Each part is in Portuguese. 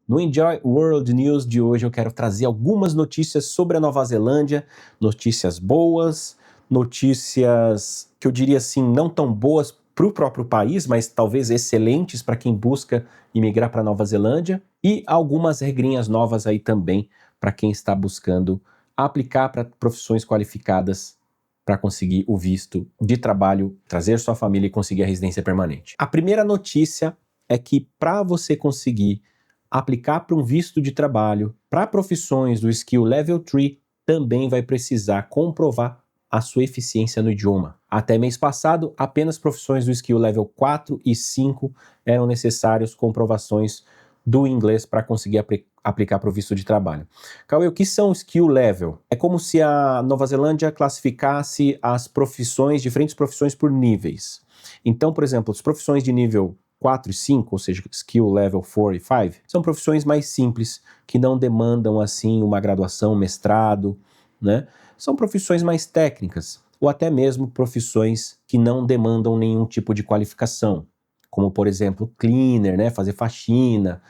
No Enjoy World News de hoje eu quero trazer algumas notícias sobre a Nova Zelândia, notícias boas, notícias que eu diria assim não tão boas para o próprio país, mas talvez excelentes para quem busca imigrar para a Nova Zelândia, e algumas regrinhas novas aí também para quem está buscando aplicar para profissões qualificadas para conseguir o visto de trabalho, trazer sua família e conseguir a residência permanente. A primeira notícia é que para você conseguir aplicar para um visto de trabalho para profissões do Skill Level 3, também vai precisar comprovar a sua eficiência no idioma. Até mês passado, apenas profissões do Skill Level 4 e 5 eram necessárias comprovações do inglês para conseguir aplicar para o visto de trabalho. Cauê, o que são Skill Level? É como se a Nova Zelândia classificasse as profissões, diferentes profissões por níveis. Então, por exemplo, as profissões de nível 4 e 5, ou seja, Skill Level 4 e 5, são profissões mais simples, que não demandam, assim, uma graduação, mestrado, né? São profissões mais técnicas, ou até mesmo profissões que não demandam nenhum tipo de qualificação, como, por exemplo, cleaner, né? Fazer faxina,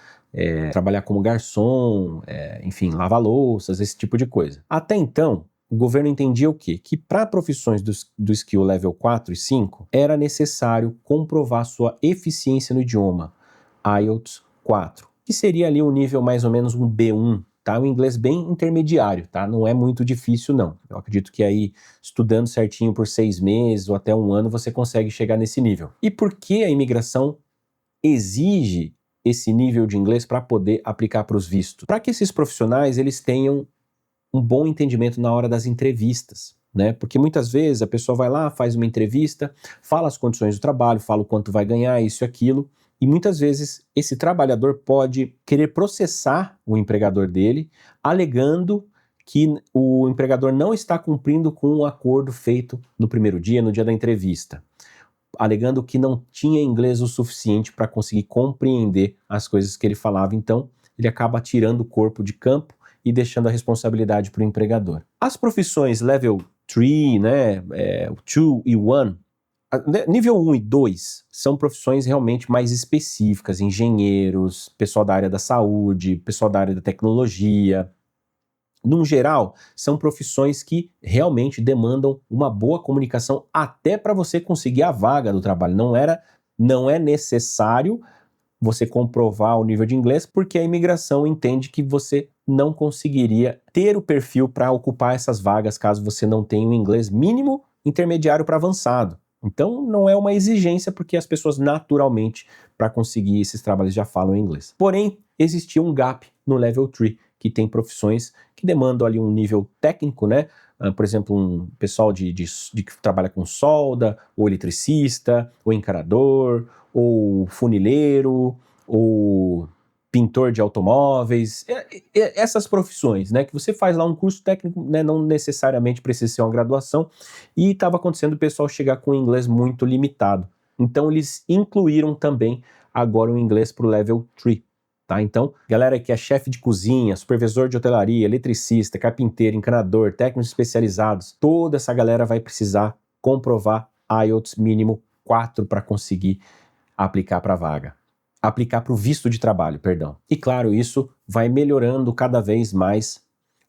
trabalhar como garçom, enfim, lavar louças, esse tipo de coisa. Até então, o governo entendia o quê? Que para profissões do Skill Level 4 e 5, era necessário comprovar sua eficiência no idioma, IELTS 4, que seria ali um nível mais ou menos um B1, tá? Um inglês bem intermediário, tá? Não é muito difícil, não. Eu acredito que aí, estudando certinho por 6 meses ou até um ano, você consegue chegar nesse nível. E por que a imigração exige esse nível de inglês para poder aplicar para os vistos? Para que esses profissionais eles tenham um bom entendimento na hora das entrevistas, né? Porque muitas vezes a pessoa vai lá, faz uma entrevista, fala as condições do trabalho, fala o quanto vai ganhar, isso e aquilo, e muitas vezes esse trabalhador pode querer processar o empregador dele, alegando que o empregador não está cumprindo com o acordo feito no primeiro dia, no dia da entrevista, alegando que não tinha inglês o suficiente para conseguir compreender as coisas que ele falava. Então, ele acaba tirando o corpo de campo e deixando a responsabilidade para o empregador. As profissões Level 3, né, 2 e 1, nível 1 e 2 são profissões realmente mais específicas, engenheiros, pessoal da área da saúde, pessoal da área da tecnologia. No geral, são profissões que realmente demandam uma boa comunicação até para você conseguir a vaga do trabalho. Não é necessário você comprovar o nível de inglês, porque a imigração entende que você não conseguiria ter o perfil para ocupar essas vagas caso você não tenha um inglês mínimo, intermediário para avançado. Então, não é uma exigência, porque as pessoas naturalmente, para conseguir esses trabalhos, já falam inglês. Porém, existia um gap no Level 3, que tem profissões que demandam ali um nível técnico, né? Por exemplo, um pessoal que trabalha com solda, ou eletricista, ou encarador, ou funileiro, ou pintor de automóveis, essas profissões, né, que você faz lá um curso técnico, né, não necessariamente precisa ser uma graduação, e estava acontecendo o pessoal chegar com um inglês muito limitado. Então eles incluíram também agora o inglês para o Level 3. Tá? Então, galera que é chefe de cozinha, supervisor de hotelaria, eletricista, carpinteiro, encanador, técnicos especializados, toda essa galera vai precisar comprovar IELTS mínimo 4 para conseguir aplicar para a vaga. Aplicar para o visto de trabalho, perdão. E claro, isso vai melhorando cada vez mais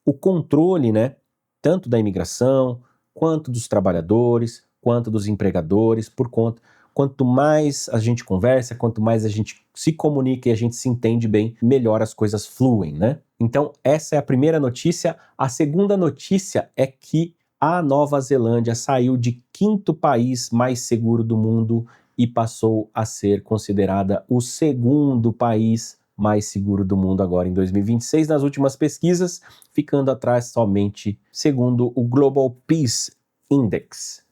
o controle, né, tanto da imigração, quanto dos trabalhadores, quanto dos empregadores, por conta. Quanto mais a gente conversa, quanto mais a gente se comunica e a gente se entende bem, melhor as coisas fluem, né? Então, essa é a primeira notícia. A segunda notícia é que a Nova Zelândia saiu de 5º país mais seguro do mundo e passou a ser considerada o 2º país mais seguro do mundo agora em 2026, nas últimas pesquisas, ficando atrás somente segundo o Global Peace Index.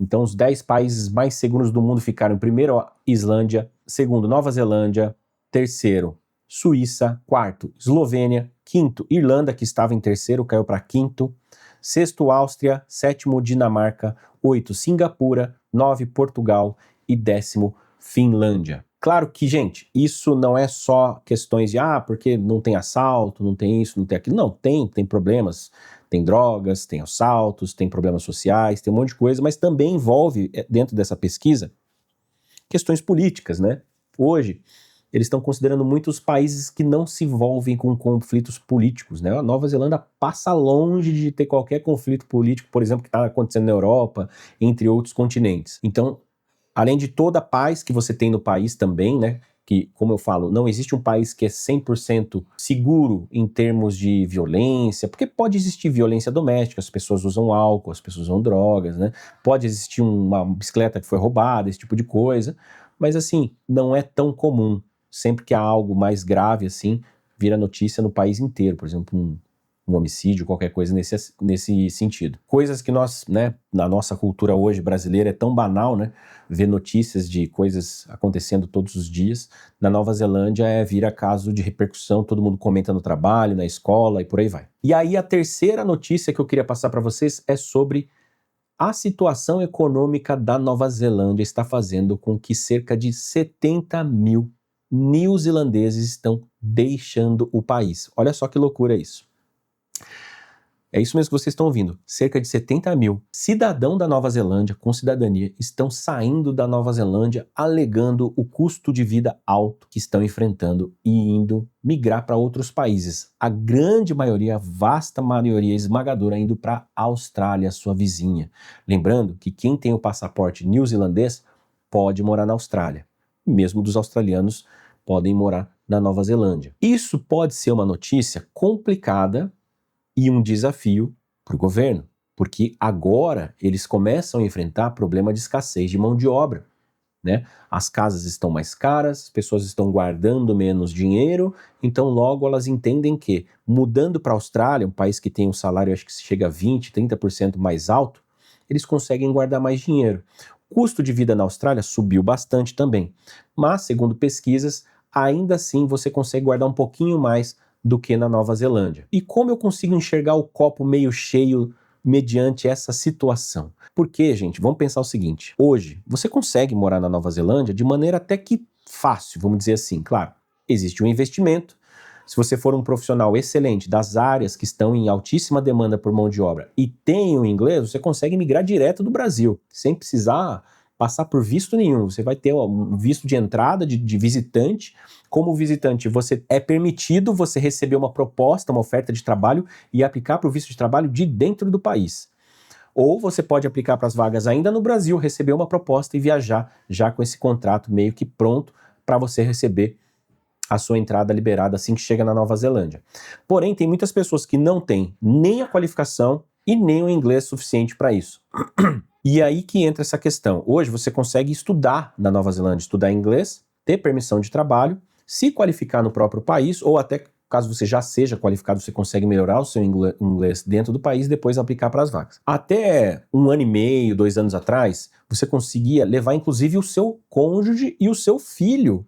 Então, os 10 países mais seguros do mundo ficaram em primeiro, Islândia, segundo, Nova Zelândia, terceiro, Suíça, quarto, Eslovênia, quinto, Irlanda, que estava em terceiro, caiu para quinto, sexto, Áustria, sétimo, Dinamarca, 8, Singapura, 9, Portugal e 10º, Finlândia. Claro que, gente, isso não é só questões de, porque não tem assalto, não tem isso, não tem aquilo. Não, tem problemas. Tem drogas, tem assaltos, tem problemas sociais, tem um monte de coisa, mas também envolve, dentro dessa pesquisa, questões políticas, né? Hoje, eles estão considerando muitos países que não se envolvem com conflitos políticos, né? A Nova Zelândia passa longe de ter qualquer conflito político, por exemplo, que está acontecendo na Europa, entre outros continentes. Então, além de toda a paz que você tem no país também, né? Que, como eu falo, não existe um país que é 100% seguro em termos de violência, porque pode existir violência doméstica, as pessoas usam álcool, as pessoas usam drogas, né? Pode existir uma bicicleta que foi roubada, esse tipo de coisa, mas assim, não é tão comum. Sempre que há algo mais grave assim, vira notícia no país inteiro, por exemplo, um homicídio, qualquer coisa nesse sentido. Coisas que nós, né, na nossa cultura hoje brasileira é tão banal, né, ver notícias de coisas acontecendo todos os dias. Na Nova Zelândia vira caso de repercussão, todo mundo comenta no trabalho, na escola e por aí vai. E aí a terceira notícia que eu queria passar para vocês é sobre a situação econômica da Nova Zelândia está fazendo com que cerca de 70 mil neozelandeses estão deixando o país. Olha só que loucura isso. É isso mesmo que vocês estão ouvindo. Cerca de 70 mil cidadãos da Nova Zelândia com cidadania estão saindo da Nova Zelândia alegando o custo de vida alto que estão enfrentando e indo migrar para outros países. A grande maioria, a vasta maioria esmagadora, indo para a Austrália, sua vizinha. Lembrando que quem tem o passaporte neozelandês pode morar na Austrália. Mesmo dos australianos podem morar na Nova Zelândia. Isso pode ser uma notícia complicada e um desafio para o governo, porque agora eles começam a enfrentar problema de escassez de mão de obra, né? As casas estão mais caras, as pessoas estão guardando menos dinheiro, então logo elas entendem que mudando para a Austrália, um país que tem um salário acho que chega a 20, 30% mais alto, eles conseguem guardar mais dinheiro. O custo de vida na Austrália subiu bastante também, mas segundo pesquisas, ainda assim você consegue guardar um pouquinho mais do que na Nova Zelândia. E como eu consigo enxergar o copo meio cheio mediante essa situação? Porque, gente, vamos pensar o seguinte, hoje você consegue morar na Nova Zelândia de maneira até que fácil, vamos dizer assim, claro, existe um investimento, se você for um profissional excelente das áreas que estão em altíssima demanda por mão de obra e tem o inglês, você consegue migrar direto do Brasil, sem precisar passar por visto nenhum. Você vai ter um visto de entrada de visitante. Como visitante, você é permitido você receber uma proposta, uma oferta de trabalho e aplicar para o visto de trabalho de dentro do país. Ou você pode aplicar para as vagas ainda no Brasil, receber uma proposta e viajar já com esse contrato meio que pronto para você receber a sua entrada liberada assim que chega na Nova Zelândia. Porém, tem muitas pessoas que não têm nem a qualificação e nem o inglês suficiente para isso. E aí que entra essa questão. Hoje você consegue estudar na Nova Zelândia, estudar inglês, ter permissão de trabalho, se qualificar no próprio país, ou até caso você já seja qualificado, você consegue melhorar o seu inglês dentro do país e depois aplicar para as vagas. Até 1 ano e meio, 2 anos atrás, você conseguia levar inclusive o seu cônjuge e o seu filho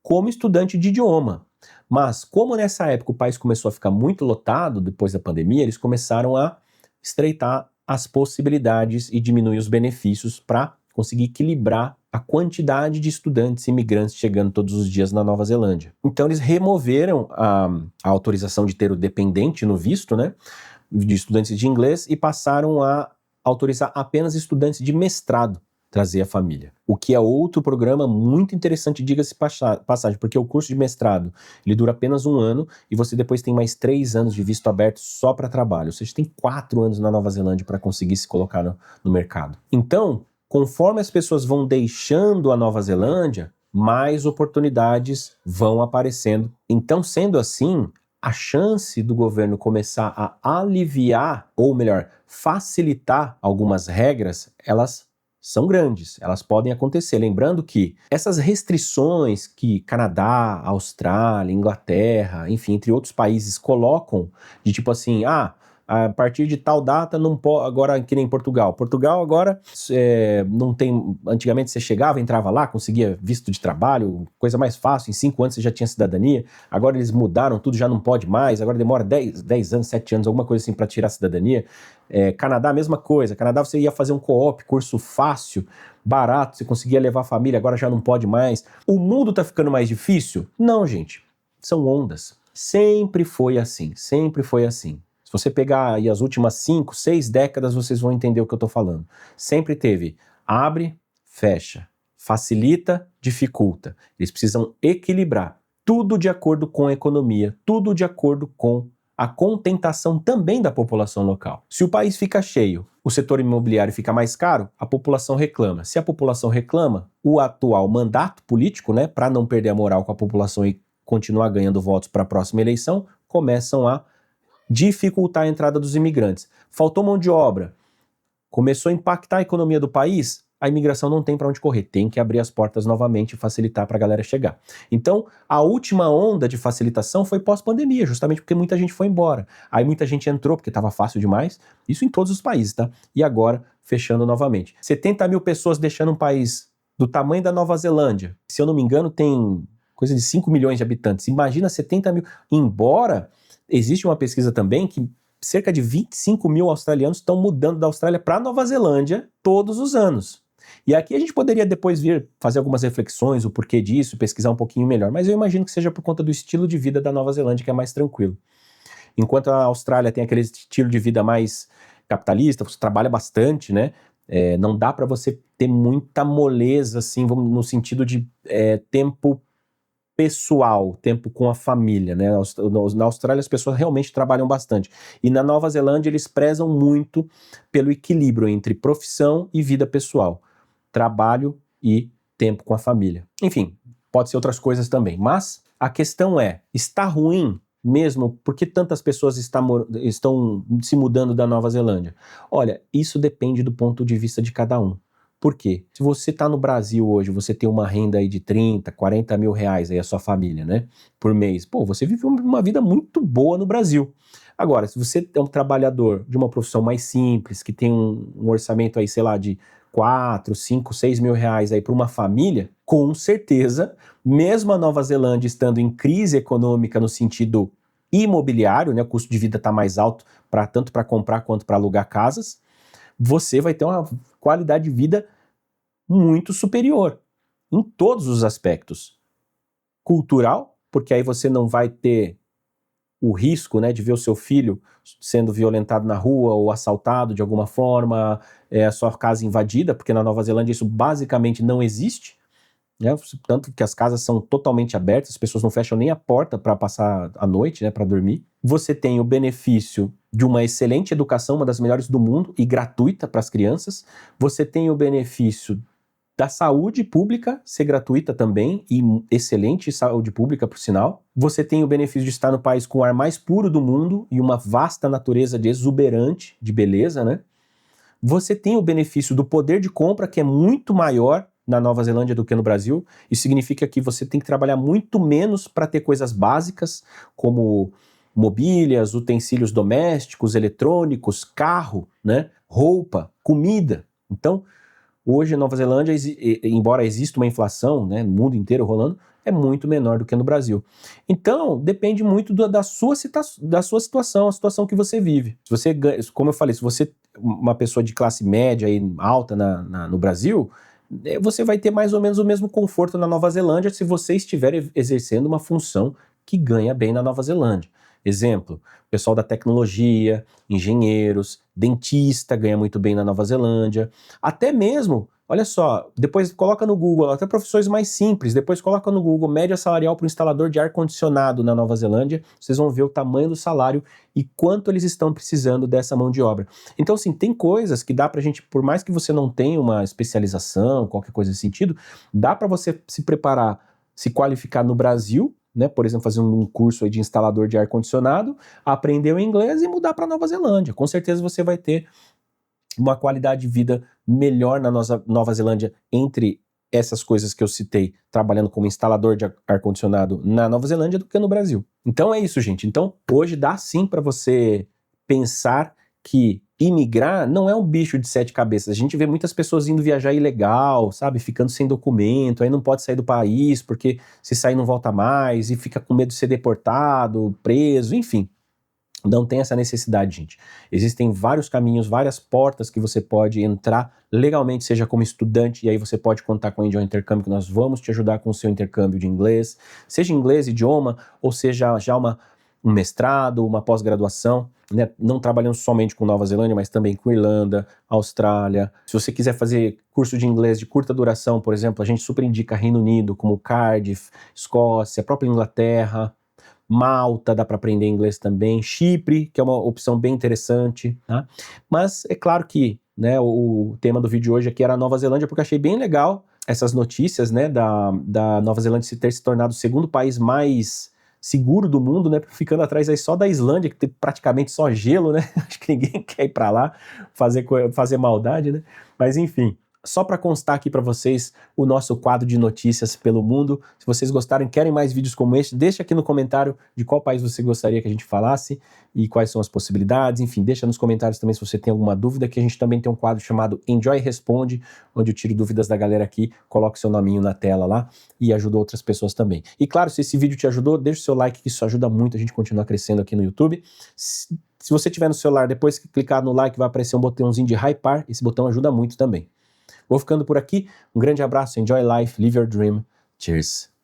como estudante de idioma. Mas como nessa época o país começou a ficar muito lotado depois da pandemia, eles começaram a estreitar as possibilidades e diminuir os benefícios para conseguir equilibrar a quantidade de estudantes e imigrantes chegando todos os dias na Nova Zelândia. Então eles removeram a autorização de ter o dependente no visto, né, de estudantes de inglês e passaram a autorizar apenas estudantes de mestrado trazer a família. O que é outro programa muito interessante, diga-se passagem, porque o curso de mestrado, ele dura apenas 1 ano e você depois tem mais 3 anos de visto aberto só para trabalho. Ou seja, tem 4 anos na Nova Zelândia para conseguir se colocar no mercado. Então, conforme as pessoas vão deixando a Nova Zelândia, mais oportunidades vão aparecendo. Então, sendo assim, a chance do governo começar a aliviar, ou melhor, facilitar algumas regras, elas são grandes, elas podem acontecer. Lembrando que essas restrições que Canadá, Austrália, Inglaterra, enfim, entre outros países colocam, de tipo assim, a partir de tal data não pode, agora que nem Portugal. Portugal agora não tem, antigamente você chegava, entrava lá, conseguia visto de trabalho, coisa mais fácil, em 5 anos você já tinha cidadania, agora eles mudaram tudo, já não pode mais, agora demora 10 anos, 7 anos, alguma coisa assim para tirar a cidadania. Canadá, mesma coisa, Canadá você ia fazer um co-op, curso fácil, barato, você conseguia levar a família, agora já não pode mais. O mundo tá ficando mais difícil? Não, gente, são ondas. Sempre foi assim, sempre foi assim. Se você pegar aí as últimas 5, 6 décadas, vocês vão entender o que eu tô falando. Sempre teve abre, fecha, facilita, dificulta. Eles precisam equilibrar. Tudo de acordo com a economia, tudo de acordo com a contentação também da população local. Se o país fica cheio, o setor imobiliário fica mais caro, a população reclama. Se a população reclama, o atual mandato político, né, para não perder a moral com a população e continuar ganhando votos para a próxima eleição, começam a dificultar a entrada dos imigrantes. Faltou mão de obra, começou a impactar a economia do país, a imigração não tem para onde correr, tem que abrir as portas novamente e facilitar para a galera chegar. Então, a última onda de facilitação foi pós-pandemia, justamente porque muita gente foi embora. Aí muita gente entrou porque estava fácil demais, isso em todos os países, tá? E agora, fechando novamente. 70 mil pessoas deixando um país do tamanho da Nova Zelândia, se eu não me engano tem coisa de 5 milhões de habitantes, imagina 70 mil, embora existe uma pesquisa também que cerca de 25 mil australianos estão mudando da Austrália para Nova Zelândia todos os anos. E aqui a gente poderia depois vir fazer algumas reflexões, o porquê disso, pesquisar um pouquinho melhor, mas eu imagino que seja por conta do estilo de vida da Nova Zelândia, que é mais tranquilo. Enquanto a Austrália tem aquele estilo de vida mais capitalista, você trabalha bastante, né? Não dá para você ter muita moleza, assim, no sentido de tempo pessoal, tempo com a família, né? Na Austrália as pessoas realmente trabalham bastante. E na Nova Zelândia eles prezam muito pelo equilíbrio entre profissão e vida pessoal. Trabalho e tempo com a família. Enfim, pode ser outras coisas também. Mas a questão é, está ruim mesmo? Por que tantas pessoas estão se mudando da Nova Zelândia? Olha, isso depende do ponto de vista de cada um. Por quê? Se você está no Brasil hoje, você tem uma renda aí de 30, 40 mil reais aí a sua família, né? Por mês. Pô, você vive uma vida muito boa no Brasil. Agora, se você é um trabalhador de uma profissão mais simples, que tem um orçamento aí, sei lá, de 4, 5, 6 mil reais aí para uma família, com certeza, mesmo a Nova Zelândia estando em crise econômica no sentido imobiliário, né? O custo de vida está mais alto tanto para comprar quanto para alugar casas, você vai ter uma qualidade de vida muito superior, em todos os aspectos. Cultural, porque aí você não vai ter o risco, né, de ver o seu filho sendo violentado na rua ou assaltado de alguma forma, a sua casa invadida, porque na Nova Zelândia isso basicamente não existe, né, tanto que as casas são totalmente abertas, as pessoas não fecham nem a porta para passar a noite, né, para dormir. Você tem o benefício de uma excelente educação, uma das melhores do mundo e gratuita para as crianças. Você tem o benefício da saúde pública ser gratuita também e excelente saúde pública, por sinal. Você tem o benefício de estar no país com o ar mais puro do mundo e uma vasta natureza de exuberante, de beleza, né? Você tem o benefício do poder de compra, que é muito maior na Nova Zelândia do que no Brasil. Isso significa que você tem que trabalhar muito menos para ter coisas básicas, como mobílias, utensílios domésticos, eletrônicos, carro, né? Roupa, comida. Então, hoje, na Nova Zelândia, embora exista uma inflação, né, no mundo inteiro rolando, é muito menor do que no Brasil. Então, depende muito da sua situação, a situação que você vive. Se você, como eu falei, se você é uma pessoa de classe média e alta no Brasil, você vai ter mais ou menos o mesmo conforto na Nova Zelândia se você estiver exercendo uma função que ganha bem na Nova Zelândia. Exemplo, pessoal da tecnologia, engenheiros, dentista ganha muito bem na Nova Zelândia, até mesmo, olha só, depois coloca no Google, até profissões mais simples, depois coloca no Google média salarial para o instalador de ar-condicionado na Nova Zelândia, vocês vão ver o tamanho do salário e quanto eles estão precisando dessa mão de obra. Então, assim, tem coisas que dá pra gente, por mais que você não tenha uma especialização, qualquer coisa nesse sentido, dá para você se preparar, se qualificar no Brasil, né, por exemplo, fazer um curso aí de instalador de ar-condicionado, aprender o inglês e mudar para Nova Zelândia. Com certeza você vai ter uma qualidade de vida melhor na Nova Zelândia entre essas coisas que eu citei, trabalhando como instalador de ar-condicionado na Nova Zelândia do que no Brasil. Então é isso, gente. Então hoje dá sim para você pensar que imigrar não é um bicho de 7 cabeças. A gente vê muitas pessoas indo viajar ilegal, sabe? Ficando sem documento, aí não pode sair do país porque se sair não volta mais e fica com medo de ser deportado, preso, enfim. Não tem essa necessidade, gente. Existem vários caminhos, várias portas que você pode entrar legalmente, seja como estudante, e aí você pode contar com o Enjoy Intercâmbio, que nós vamos te ajudar com o seu intercâmbio de inglês, seja inglês, idioma, ou seja já uma um mestrado, uma pós-graduação, né? Não trabalhando somente com Nova Zelândia, mas também com Irlanda, Austrália. Se você quiser fazer curso de inglês de curta duração, por exemplo, a gente super indica Reino Unido, como Cardiff, Escócia, a própria Inglaterra, Malta, dá para aprender inglês também, Chipre, que é uma opção bem interessante, tá? Mas é claro que, né, o tema do vídeo hoje aqui era a Nova Zelândia, porque eu achei bem legal essas notícias, né, da Nova Zelândia ter se tornado o segundo país mais seguro do mundo, né, ficando atrás aí só da Islândia, que tem praticamente só gelo, né, acho que ninguém quer ir para lá fazer maldade, né, mas enfim. Só para constar aqui para vocês o nosso quadro de notícias pelo mundo. Se vocês gostarem, querem mais vídeos como este, deixa aqui no comentário de qual país você gostaria que a gente falasse e quais são as possibilidades. Enfim, deixa nos comentários também se você tem alguma dúvida, que a gente também tem um quadro chamado Enjoy Responde, onde eu tiro dúvidas da galera aqui, coloco seu nominho na tela lá e ajudo outras pessoas também. E claro, se esse vídeo te ajudou, deixa o seu like, que isso ajuda muito a gente continuar crescendo aqui no YouTube. Se você tiver no celular, depois que clicar no like, vai aparecer um botãozinho de hypar. Esse botão ajuda muito também. Vou ficando por aqui. Um grande abraço, enjoy life, live your dream. Cheers!